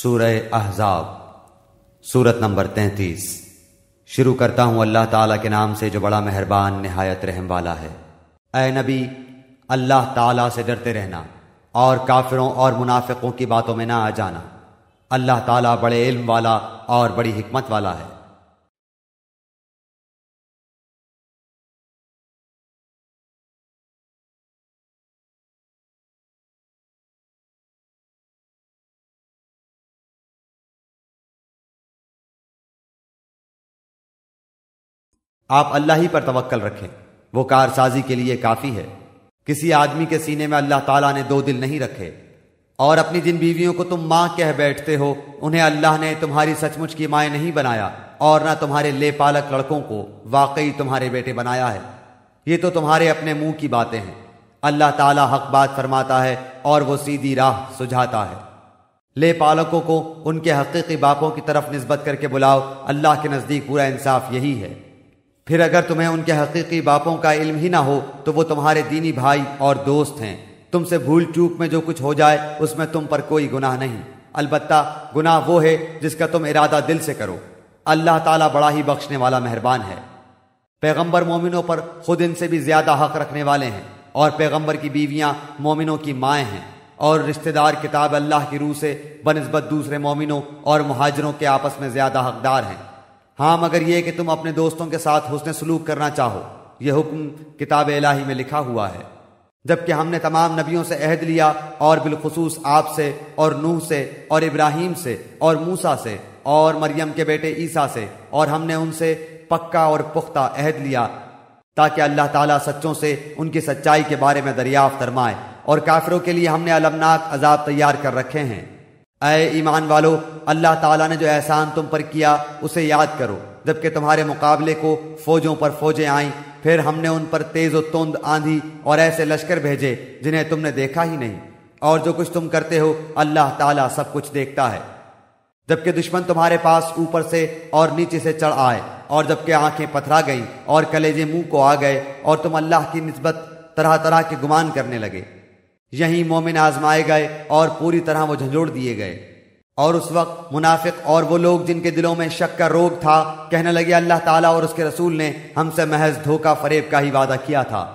سورہ احزاب سورت نمبر 33۔ شروع کرتا ہوں اللہ تعالیٰ کے نام سے جو بڑا مہربان نہایت رحم والا ہے۔ اے نبی، اللہ تعالیٰ سے ڈرتے رہنا اور کافروں اور منافقوں کی باتوں میں نہ آ جانا۔ اللہ تعالیٰ بڑے علم والا اور بڑی حکمت والا ہے۔ آپ اللہ ہی پر توکل رکھیں، وہ کارسازی کے لیے کافی ہے۔ کسی آدمی کے سینے میں اللہ تعالیٰ نے 2 دل نہیں رکھے، اور اپنی جن بیویوں کو تم ماں کہہ بیٹھتے ہو انہیں اللہ نے تمہاری سچ مچ کی مائیں نہیں بنایا، اور نہ تمہارے لے پالک لڑکوں کو واقعی تمہارے بیٹے بنایا ہے۔ یہ تو تمہارے اپنے منہ کی باتیں ہیں۔ اللہ تعالیٰ حق بات فرماتا ہے اور وہ سیدھی راہ سجھاتا ہے۔ لے پالکوں کو ان کے حقیقی باپوں کی طرف نسبت کر کے بلاؤ، اللہ کے نزدیک پورا انصاف یہی ہے۔ پھر اگر تمہیں ان کے حقیقی باپوں کا علم ہی نہ ہو تو وہ تمہارے دینی بھائی اور دوست ہیں۔ تم سے بھول چوک میں جو کچھ ہو جائے اس میں تم پر کوئی گناہ نہیں، البتہ گناہ وہ ہے جس کا تم ارادہ دل سے کرو۔ اللہ تعالیٰ بڑا ہی بخشنے والا مہربان ہے۔ پیغمبر مومنوں پر خود ان سے بھی زیادہ حق رکھنے والے ہیں، اور پیغمبر کی بیویاں مومنوں کی مائیں ہیں، اور رشتہ دار کتاب اللہ کی روح سے بنسبت دوسرے مومنوں اور مہاجروں کے آپس میں زیادہ حقدار ہیں۔ ہاں مگر یہ کہ تم اپنے دوستوں کے ساتھ حسن سلوک کرنا چاہو، یہ حکم کتاب الہی میں لکھا ہوا ہے۔ جبکہ ہم نے تمام نبیوں سے عہد لیا، اور بالخصوص آپ سے اور نوح سے اور ابراہیم سے اور موسیٰ سے اور مریم کے بیٹے عیسیٰ سے، اور ہم نے ان سے پکا اور پختہ عہد لیا تاکہ اللہ تعالیٰ سچوں سے ان کی سچائی کے بارے میں دریافت فرمائے، اور کافروں کے لیے ہم نے المناک عذاب تیار کر رکھے ہیں۔ اے ایمان والو، اللہ تعالیٰ نے جو احسان تم پر کیا اسے یاد کرو، جبکہ تمہارے مقابلے کو فوجوں پر فوجیں آئیں، پھر ہم نے ان پر تیز و تند آندھی اور ایسے لشکر بھیجے جنہیں تم نے دیکھا ہی نہیں، اور جو کچھ تم کرتے ہو اللہ تعالیٰ سب کچھ دیکھتا ہے۔ جبکہ دشمن تمہارے پاس اوپر سے اور نیچے سے چڑھ آئے، اور جبکہ آنکھیں پتھرا گئیں اور کلیجے منہ کو آ گئے، اور تم اللہ کی نسبت طرح طرح کے گمان کرنے لگے، یہیں مومن آزمائے گئے اور پوری طرح وہ جھنجھوڑ دیے گئے۔ اور اس وقت منافق اور وہ لوگ جن کے دلوں میں شک کا روگ تھا کہنے لگے اللہ تعالیٰ اور اس کے رسول نے ہم سے محض دھوکہ فریب کا ہی وعدہ کیا تھا۔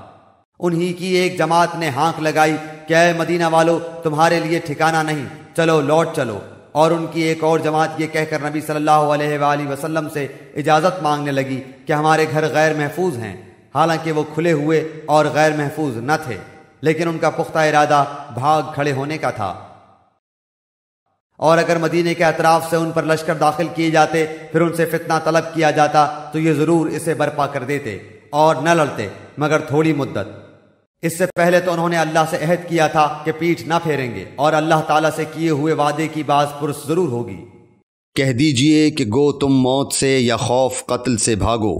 انہی کی ایک جماعت نے ہانک لگائی کہ اے مدینہ والو، تمہارے لیے ٹھکانہ نہیں، چلو لوٹ چلو۔ اور ان کی ایک اور جماعت یہ کہہ کر نبی صلی اللہ علیہ وآلہ وسلم سے اجازت مانگنے لگی کہ ہمارے گھر غیر محفوظ ہیں، حالانکہ وہ کھلے ہوئے اور غیر محفوظ نہ تھے، لیکن ان کا پختہ ارادہ بھاگ کھڑے ہونے کا تھا۔ اور اگر مدینے کے اطراف سے ان پر لشکر داخل کیے جاتے، پھر ان سے فتنہ طلب کیا جاتا تو یہ ضرور اسے برپا کر دیتے اور نہ لڑتے مگر تھوڑی مدت۔ اس سے پہلے تو انہوں نے اللہ سے عہد کیا تھا کہ پیٹھ نہ پھیریں گے، اور اللہ تعالیٰ سے کیے ہوئے وعدے کی باز پرس ضرور ہوگی۔ کہہ دیجئے کہ گو تم موت سے یا خوف قتل سے بھاگو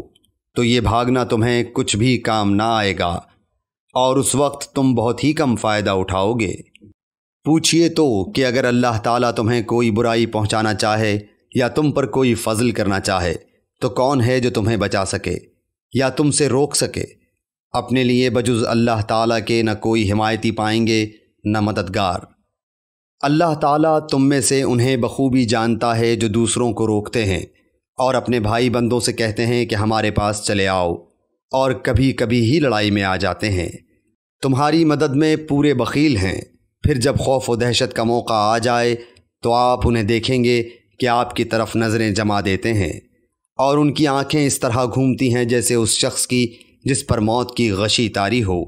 تو یہ بھاگنا تمہیں کچھ بھی کام نہ آئے گا، اور اس وقت تم بہت ہی کم فائدہ اٹھاؤ گے۔ پوچھئے تو کہ اگر اللہ تعالیٰ تمہیں کوئی برائی پہنچانا چاہے یا تم پر کوئی فضل کرنا چاہے تو کون ہے جو تمہیں بچا سکے یا تم سے روک سکے؟ اپنے لیے بجز اللہ تعالیٰ کے نہ کوئی حمایتی پائیں گے نہ مددگار۔ اللہ تعالیٰ تم میں سے انہیں بخوبی جانتا ہے جو دوسروں کو روکتے ہیں اور اپنے بھائی بندوں سے کہتے ہیں کہ ہمارے پاس چلے آؤ، اور کبھی کبھی ہی لڑائی میں آ جاتے ہیں۔ تمہاری مدد میں پورے بخیل ہیں، پھر جب خوف و دہشت کا موقع آ جائے تو آپ انہیں دیکھیں گے کہ آپ کی طرف نظریں جما دیتے ہیں، اور ان کی آنکھیں اس طرح گھومتی ہیں جیسے اس شخص کی جس پر موت کی غشی طاری ہو۔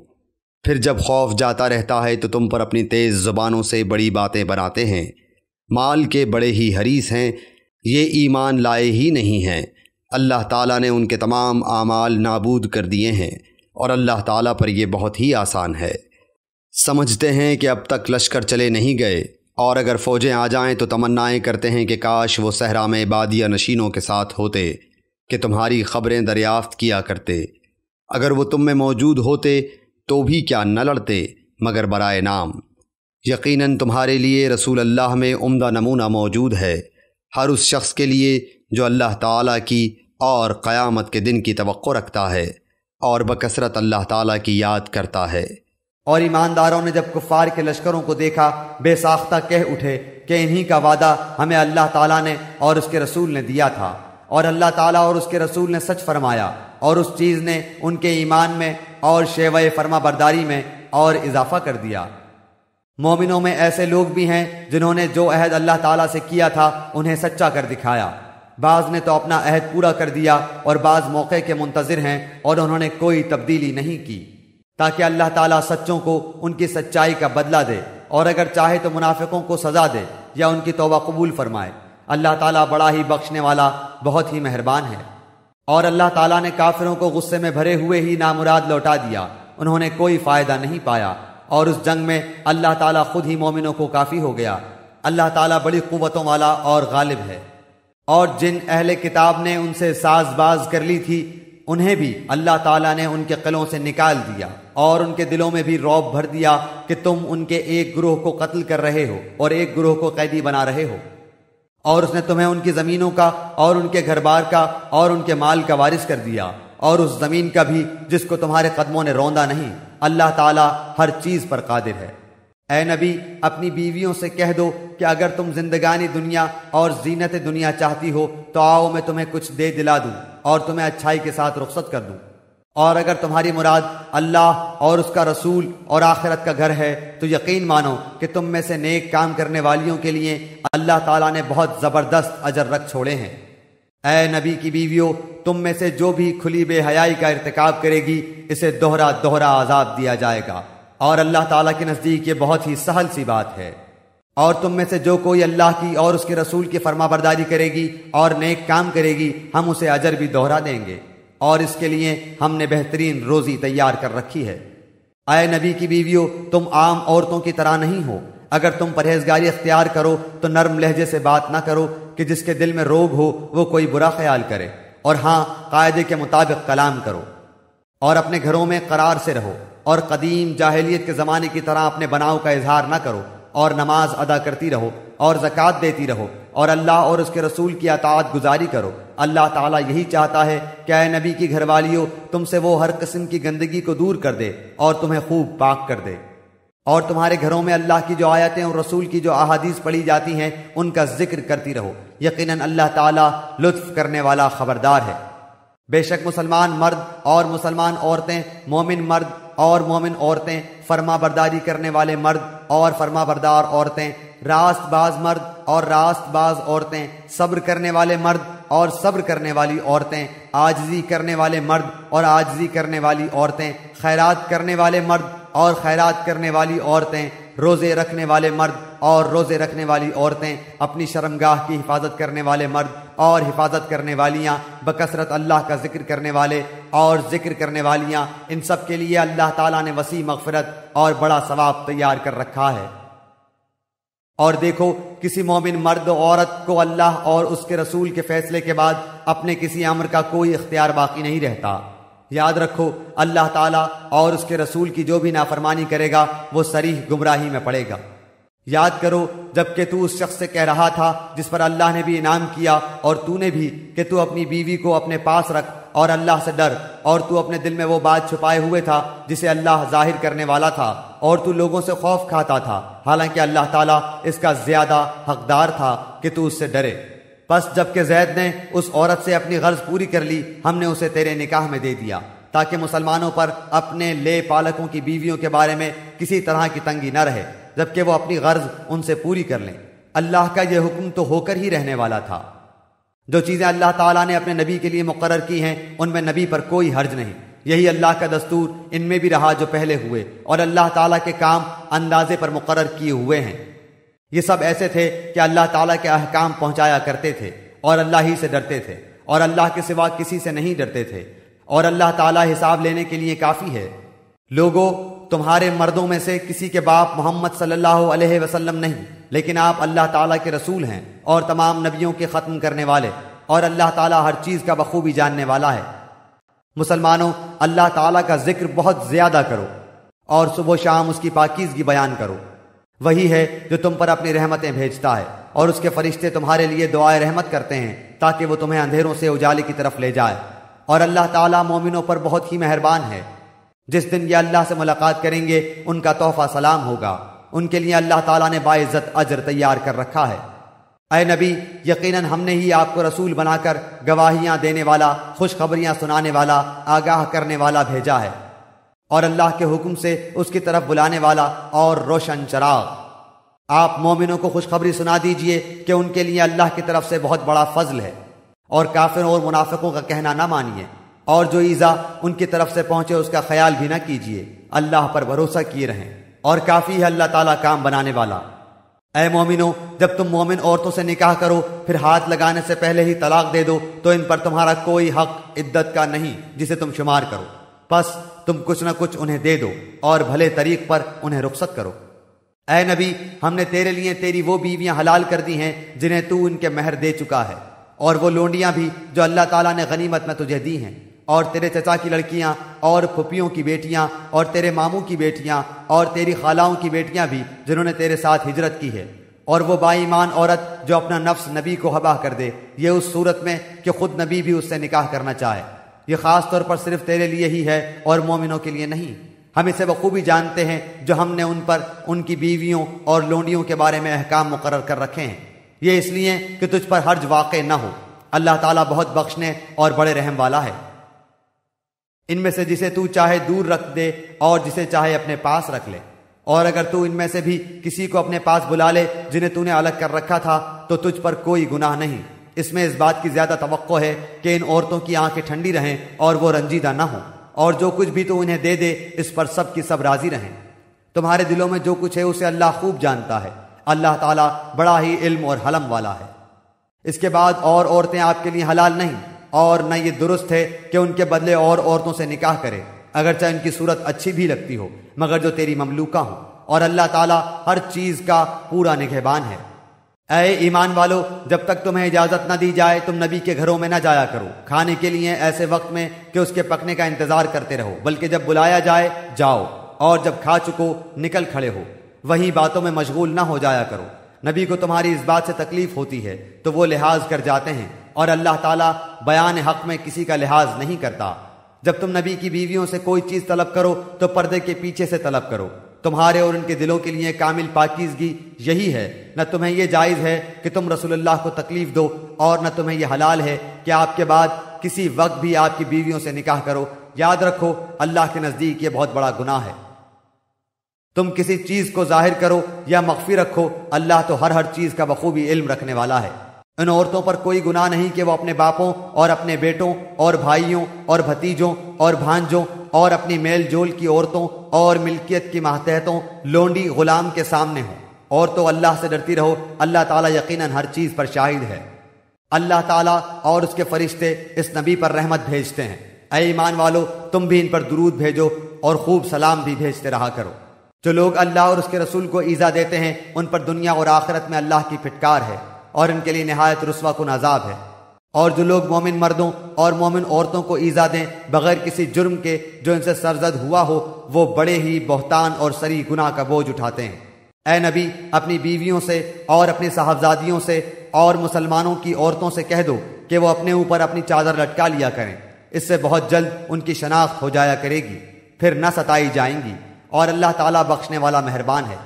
پھر جب خوف جاتا رہتا ہے تو تم پر اپنی تیز زبانوں سے بڑی باتیں بناتے ہیں، مال کے بڑے ہی حریص ہیں، یہ ایمان لائے ہی نہیں ہیں۔ اللہ تعالیٰ نے ان کے تمام اعمال نابود کر دیے ہیں، اور اللہ تعالیٰ پر یہ بہت ہی آسان ہے۔ سمجھتے ہیں کہ اب تک لشکر چلے نہیں گئے، اور اگر فوجیں آ جائیں تو تمنائیں کرتے ہیں کہ کاش وہ صحرا میں بادیہ نشینوں کے ساتھ ہوتے کہ تمہاری خبریں دریافت کیا کرتے۔ اگر وہ تم میں موجود ہوتے تو بھی کیا نہ لڑتے مگر برائے نام۔ یقیناً تمہارے لیے رسول اللہ میں عمدہ نمونہ موجود ہے، ہر اس شخص کے لیے جو اللہ تعالیٰ کی اور قیامت کے دن کی توقع رکھتا ہے اور بکثرت اللہ تعالیٰ کی یاد کرتا ہے۔ اور ایمانداروں نے جب کفار کے لشکروں کو دیکھا بے ساختہ کہہ اٹھے کہ انہی کا وعدہ ہمیں اللہ تعالیٰ نے اور اس کے رسول نے دیا تھا، اور اللہ تعالیٰ اور اس کے رسول نے سچ فرمایا، اور اس چیز نے ان کے ایمان میں اور شیوہ فرما برداری میں اور اضافہ کر دیا۔ مومنوں میں ایسے لوگ بھی ہیں جنہوں نے جو عہد اللہ تعالیٰ سے کیا تھا انہیں سچا کر دکھایا، بعض نے تو اپنا عہد پورا کر دیا اور بعض موقع کے منتظر ہیں اور انہوں نے کوئی تبدیلی نہیں کی، تاکہ اللہ تعالیٰ سچوں کو ان کی سچائی کا بدلہ دے، اور اگر چاہے تو منافقوں کو سزا دے یا ان کی توبہ قبول فرمائے۔ اللہ تعالیٰ بڑا ہی بخشنے والا بہت ہی مہربان ہے۔ اور اللہ تعالیٰ نے کافروں کو غصے میں بھرے ہوئے ہی نامراد لوٹا دیا، انہوں نے کوئی فائدہ نہیں پایا، اور اس جنگ میں اللہ تعالیٰ خود ہی مومنوں کو کافی ہو گیا۔ اللہ تعالیٰ بڑی قوتوں والا اور غالب ہے۔ اور جن اہل کتاب نے ان سے ساز باز کر لی تھی انہیں بھی اللہ تعالیٰ نے ان کے قلعوں سے نکال دیا، اور ان کے دلوں میں بھی رعب بھر دیا کہ تم ان کے ایک گروہ کو قتل کر رہے ہو اور ایک گروہ کو قیدی بنا رہے ہو، اور اس نے تمہیں ان کی زمینوں کا اور ان کے گھر بار کا اور ان کے مال کا وارث کر دیا، اور اس زمین کا بھی جس کو تمہارے قدموں نے روندا نہیں۔ اللہ تعالیٰ ہر چیز پر قادر ہے۔ اے نبی، اپنی بیویوں سے کہہ دو کہ اگر تم زندگانی دنیا اور زینت دنیا چاہتی ہو تو آؤ میں تمہیں کچھ دے دلا دوں اور تمہیں اچھائی کے ساتھ رخصت کر دوں، اور اگر تمہاری مراد اللہ اور اس کا رسول اور آخرت کا گھر ہے تو یقین مانو کہ تم میں سے نیک کام کرنے والیوں کے لیے اللہ تعالیٰ نے بہت زبردست اجر رکھ چھوڑے ہیں۔ اے نبی کی بیویوں، تم میں سے جو بھی کھلی بے حیائی کا ارتکاب کرے گی اسے دوہرا دوہرا عذاب دیا جائے گا، اور اللہ تعالیٰ کے نزدیک یہ بہت ہی سہل سی بات ہے۔ اور تم میں سے جو کوئی اللہ کی اور اس کے رسول کی فرما برداری کرے گی اور نیک کام کرے گی ہم اسے اجر بھی دوہرا دیں گے، اور اس کے لیے ہم نے بہترین روزی تیار کر رکھی ہے۔ اے نبی کی بیویوں، تم عام عورتوں کی طرح نہیں ہو، اگر تم پرہیزگاری اختیار کرو تو نرم لہجے سے بات نہ کرو کہ جس کے دل میں روگ ہو وہ کوئی برا خیال کرے، اور ہاں قاعدے کے مطابق کلام کرو، اور اپنے گھروں میں قرار سے رہو، اور قدیم جاہلیت کے زمانے کی طرح اپنے بناؤ کا اظہار نہ کرو، اور نماز ادا کرتی رہو اور زکوٰۃ دیتی رہو، اور اللہ اور اس کے رسول کی اطاعت گزاری کرو۔ اللہ تعالیٰ یہی چاہتا ہے کہ اے نبی کی گھر والیوں، تم سے وہ ہر قسم کی گندگی کو دور کر دے اور تمہیں خوب پاک کر دے، اور تمہارے گھروں میں اللہ کی جو آیتیں اور رسول کی جو احادیث پڑھی جاتی ہیں ان کا ذکر کرتی رہو، یقیناً اللہ تعالیٰ لطف کرنے والا خبردار ہے۔ بے شک مسلمان مرد اور مسلمان عورتیں، مومن مرد اور مومن عورتیں، فرما برداری کرنے والے مرد اور فرما بردار عورتیں، راست باز مرد اور راست باز عورتیں، صبر کرنے والے مرد اور صبر کرنے والی عورتیں، عاجزی کرنے والے مرد اور عاجزی کرنے والی عورتیں، خیرات کرنے والے مرد اور خیرات کرنے والی عورتیں، روزے رکھنے والے مرد اور روزے رکھنے والی عورتیں، اپنی شرمگاہ کی حفاظت کرنے والے مرد اور حفاظت کرنے والیاں، بکثرت اللہ کا ذکر کرنے والے اور ذکر کرنے والیاں، ان سب کے لیے اللہ تعالیٰ نے وسیع مغفرت اور بڑا ثواب تیار کر رکھا ہے۔ اور دیکھو، کسی مومن مرد و عورت کو اللہ اور اس کے رسول کے فیصلے کے بعد اپنے کسی امر کا کوئی اختیار باقی نہیں رہتا۔ یاد رکھو، اللہ تعالیٰ اور اس کے رسول کی جو بھی نافرمانی کرے گا وہ صریح گمراہی میں پڑے گا۔ یاد کرو جب کہ تو اس شخص سے کہہ رہا تھا جس پر اللہ نے بھی انعام کیا، اور تو نے بھی، کہ تو اپنی بیوی کو اپنے پاس رکھ اور اللہ سے ڈر، اور تو اپنے دل میں وہ بات چھپائے ہوئے تھا جسے اللہ ظاہر کرنے والا تھا، اور تو لوگوں سے خوف کھاتا تھا، حالانکہ اللہ تعالیٰ اس کا زیادہ حقدار تھا کہ تو اس سے ڈرے۔ پس جب کہ زید نے اس عورت سے اپنی غرض پوری کر لی، ہم نے اسے تیرے نکاح میں دے دیا، تاکہ مسلمانوں پر اپنے لے پالکوں کی بیویوں کے بارے میں کسی طرح کی تنگی نہ رہے، جبکہ وہ اپنی غرض ان سے پوری کر لیں۔ اللہ کا یہ حکم تو ہو کر ہی رہنے والا تھا۔ جو چیزیں اللہ تعالیٰ نے اپنے نبی کے لیے مقرر کی ہیں ان میں نبی پر کوئی حرج نہیں، یہی اللہ کا دستور ان میں بھی رہا جو پہلے ہوئے، اور اللہ تعالیٰ کے کام اندازے پر مقرر کیے ہوئے ہیں۔ یہ سب ایسے تھے کہ اللہ تعالیٰ کے احکام پہنچایا کرتے تھے اور اللہ ہی سے ڈرتے تھے، اور اللہ کے سوا کسی سے نہیں ڈرتے تھے، اور اللہ تعالیٰ حساب لینے کے لیے کافی ہے۔ لوگوں، تمہارے مردوں میں سے کسی کے باپ محمد صلی اللہ علیہ وسلم نہیں، لیکن آپ اللہ تعالیٰ کے رسول ہیں اور تمام نبیوں کے ختم کرنے والے، اور اللہ تعالیٰ ہر چیز کا بخوبی جاننے والا ہے۔ مسلمانوں، اللہ تعالیٰ کا ذکر بہت زیادہ کرو اور صبح و شام اس کی پاکیزگی بیان کرو۔ وہی ہے جو تم پر اپنی رحمتیں بھیجتا ہے، اور اس کے فرشتے تمہارے لیے دعائے رحمت کرتے ہیں تاکہ وہ تمہیں اندھیروں سے اجالے کی طرف لے جائے، اور اللہ تعالیٰ مومنوں پر بہت ہی مہربان ہے۔ جس دن یہ اللہ سے ملاقات کریں گے ان کا تحفہ سلام ہوگا، ان کے لیے اللہ تعالیٰ نے باعزت اجر تیار کر رکھا ہے۔ اے نبی، یقیناً ہم نے ہی آپ کو رسول بنا کر گواہیاں دینے والا، خوشخبریاں سنانے والا، آگاہ کرنے والا بھیجا ہے، اور اللہ کے حکم سے اس کی طرف بلانے والا اور روشن چراغ۔ آپ مومنوں کو خوشخبری سنا دیجئے کہ ان کے لیے اللہ کی طرف سے بہت بڑا فضل ہے، اور کافروں اور منافقوں کا کہنا نہ مانیے، اور جو ایذا ان کی طرف سے پہنچے اس کا خیال بھی نہ کیجیے، اللہ پر بھروسہ کیے رہیں، اور کافی ہے اللہ تعالیٰ کام بنانے والا۔ اے مومنو، جب تم مومن عورتوں سے نکاح کرو پھر ہاتھ لگانے سے پہلے ہی طلاق دے دو تو ان پر تمہارا کوئی حق عدت کا نہیں جسے تم شمار کرو، پس تم کچھ نہ کچھ انہیں دے دو اور بھلے طریق پر انہیں رخصت کرو۔ اے نبی، ہم نے تیرے لیے تیری وہ بیویاں حلال کر دی ہیں جنہیں تو ان کے مہر دے چکا ہے، اور وہ لونڈیاں بھی جو اللہ تعالیٰ نے غنیمت میں تجھے دی ہیں، اور تیرے چچا کی لڑکیاں اور پھپھیوں کی بیٹیاں اور تیرے ماموں کی بیٹیاں اور تیری خالاؤں کی بیٹیاں بھی جنہوں نے تیرے ساتھ ہجرت کی ہے، اور وہ باایمان عورت جو اپنا نفس نبی کو حبا کر دے، یہ اس صورت میں کہ خود نبی بھی اس سے نکاح کرنا چاہے۔ یہ خاص طور پر صرف تیرے لیے ہی ہے اور مومنوں کے لیے نہیں۔ ہم اسے بخوبی جانتے ہیں جو ہم نے ان پر ان کی بیویوں اور لونڈیوں کے بارے میں احکام مقرر کر رکھے ہیں، یہ اس لیے کہ تجھ پر حرج واقع نہ ہو۔ اللہ تعالیٰ بہت بخشنے اور بڑے رحم والا ہے۔ ان میں سے جسے تو چاہے دور رکھ دے اور جسے چاہے اپنے پاس رکھ لے، اور اگر تو ان میں سے بھی کسی کو اپنے پاس بلا لے جنہیں تو نے الگ کر رکھا تھا تو تجھ پر کوئی گناہ نہیں۔ اس میں اس بات کی زیادہ توقع ہے کہ ان عورتوں کی آنکھیں ٹھنڈی رہیں اور وہ رنجیدہ نہ ہوں، اور جو کچھ بھی تو انہیں دے دے اس پر سب کی سب راضی رہیں۔ تمہارے دلوں میں جو کچھ ہے اسے اللہ خوب جانتا ہے، اللہ تعالیٰ بڑا ہی علم اور حلم والا ہے۔ اس کے بعد اور عورتیں آپ کے لیے حلال نہیں، اور نہ یہ درست ہے کہ ان کے بدلے اور عورتوں سے نکاح کرے، اگرچہ ان کی صورت اچھی بھی لگتی ہو، مگر جو تیری مملوکہ ہوں، اور اللہ تعالیٰ ہر چیز کا پورا نگہبان ہے۔ اے ایمان والو، جب تک تمہیں اجازت نہ دی جائے تم نبی کے گھروں میں نہ جایا کرو کھانے کے لیے ایسے وقت میں کہ اس کے پکنے کا انتظار کرتے رہو، بلکہ جب بلایا جائے جاؤ، اور جب کھا چکو نکل کھڑے ہو، وہی باتوں میں مشغول نہ ہو جایا کرو۔ نبی کو تمہاری اس بات سے تکلیف ہوتی ہے تو وہ لحاظ کر جاتے ہیں، اور اللہ تعالیٰ بیان حق میں کسی کا لحاظ نہیں کرتا۔ جب تم نبی کی بیویوں سے کوئی چیز طلب کرو تو پردے کے پیچھے سے طلب کرو، تمہارے اور ان کے دلوں کے لیے کامل پاکیزگی یہی ہے۔ نہ تمہیں یہ جائز ہے کہ تم رسول اللہ کو تکلیف دو، اور نہ تمہیں یہ حلال ہے کہ آپ کے بعد کسی وقت بھی آپ کی بیویوں سے نکاح کرو۔ یاد رکھو اللہ کے نزدیک یہ بہت بڑا گناہ ہے۔ تم کسی چیز کو ظاہر کرو یا مخفی رکھو، اللہ تو ہر چیز کا بخوبی علم رکھنے والا ہے۔ ان عورتوں پر کوئی گناہ نہیں کہ وہ اپنے باپوں اور اپنے بیٹوں اور بھائیوں اور بھتیجوں اور بھانجوں اور اپنی میل جول کی عورتوں اور ملکیت کی ماتحتوں لونڈی غلام کے سامنے ہوں، اور تو اللہ سے ڈرتی رہو، اللہ تعالیٰ یقیناً ہر چیز پر شاہد ہے۔ اللہ تعالیٰ اور اس کے فرشتے اس نبی پر رحمت بھیجتے ہیں۔ اے ایمان والو، تم بھی ان پر درود بھیجو اور خوب سلام بھی بھیجتے رہا کرو۔ جو لوگ اللہ اور اس کے رسول کو ایذا دیتے ہیں ان پر دنیا اور آخرت میں اللہ کی پھٹکار ہے، اور ان کے لیے نہایت رسوا کن عذاب ہے۔ اور جو لوگ مومن مردوں اور مومن عورتوں کو ایذا دیں بغیر کسی جرم کے جو ان سے سرزد ہوا ہو، وہ بڑے ہی بہتان اور سری گناہ کا بوجھ اٹھاتے ہیں۔ اے نبی، اپنی بیویوں سے اور اپنی صاحبزادیوں سے اور مسلمانوں کی عورتوں سے کہہ دو کہ وہ اپنے اوپر اپنی چادر لٹکا لیا کریں، اس سے بہت جلد ان کی شناخت ہو جایا کرے گی، پھر نہ ستائی جائیں گی، اور اللہ تعالیٰ بخشنے والا مہربان ہے۔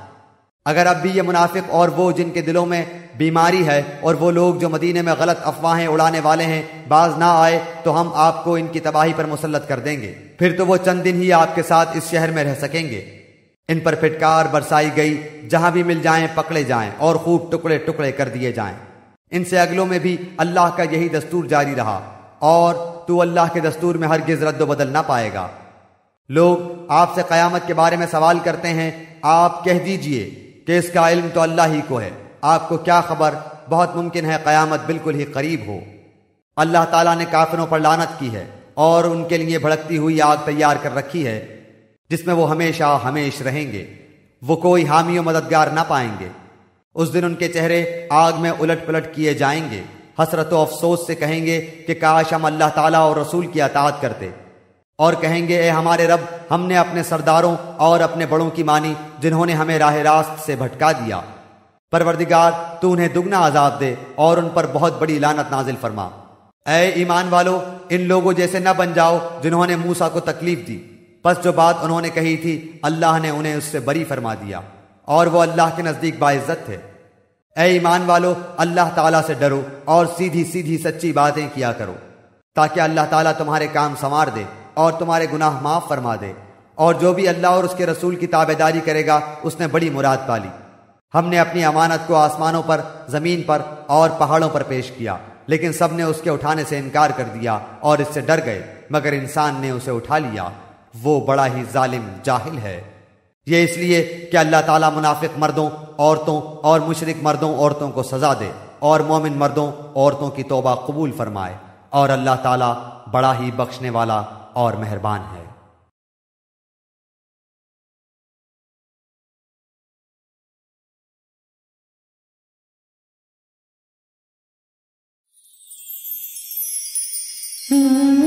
اگر اب بھی یہ منافق اور وہ جن کے دلوں میں بیماری ہے اور وہ لوگ جو مدینے میں غلط افواہیں اڑانے والے ہیں باز نہ آئے تو ہم آپ کو ان کی تباہی پر مسلط کر دیں گے، پھر تو وہ چند دن ہی آپ کے ساتھ اس شہر میں رہ سکیں گے۔ ان پر پھٹکار برسائی گئی، جہاں بھی مل جائیں پکڑے جائیں اور خوب ٹکڑے ٹکڑے کر دیے جائیں۔ ان سے اگلوں میں بھی اللہ کا یہی دستور جاری رہا، اور تو اللہ کے دستور میں ہرگز رد و بدل نہ پائے گا۔ لوگ آپ سے قیامت کے بارے میں سوال کرتے ہیں، آپ کہہ دیجئے کہ اس کا علم تو اللہ ہی کو ہے، آپ کو کیا خبر، بہت ممکن ہے قیامت بالکل ہی قریب ہو۔ اللہ تعالیٰ نے کافروں پر لعنت کی ہے اور ان کے لیے بھڑکتی ہوئی آگ تیار کر رکھی ہے جس میں وہ ہمیشہ ہمیش رہیں گے، وہ کوئی حامی و مددگار نہ پائیں گے۔ اس دن ان کے چہرے آگ میں الٹ پلٹ کیے جائیں گے، حسرت و افسوس سے کہیں گے کہ کاش ہم اللہ تعالیٰ اور رسول کی اطاعت کرتے، اور کہیں گے اے ہمارے رب، ہم نے اپنے سرداروں اور اپنے بڑوں کی مانی جنہوں نے ہمیں راہ راست سے بھٹکا دیا۔ پروردگار تو انہیں دگنا عذاب دے اور ان پر بہت بڑی لعنت نازل فرما۔ اے ایمان والو، ان لوگوں جیسے نہ بن جاؤ جنہوں نے موسیٰ کو تکلیف دی، پس جو بات انہوں نے کہی تھی اللہ نے انہیں اس سے بری فرما دیا، اور وہ اللہ کے نزدیک باعزت تھے۔ اے ایمان والو، اللہ تعالیٰ سے ڈرو اور سیدھی سیدھی سچی باتیں کیا کرو، تاکہ اللہ تعالیٰ تمہارے کام سنوار دے اور تمہارے گناہ معاف فرما دے۔ اور جو بھی اللہ اور اس کے رسول کی تابعداری کرے گا اس نے بڑی مراد پالی۔ ہم نے اپنی امانت کو آسمانوں پر، زمین پر اور پہاڑوں پر پیش کیا، لیکن سب نے اس کے اٹھانے سے انکار کر دیا اور اس سے ڈر گئے، مگر انسان نے اسے اٹھا لیا، وہ بڑا ہی ظالم جاہل ہے۔ یہ اس لیے کہ اللہ تعالیٰ منافق مردوں، عورتوں اور مشرک مردوں، عورتوں کو سزا دے، اور مومن مردوں، عورتوں کی توبہ قبول فرمائے، اور اللہ تعالیٰ بڑا ہی بخشنے والا اور مہربان ہے۔ Mm-hmm.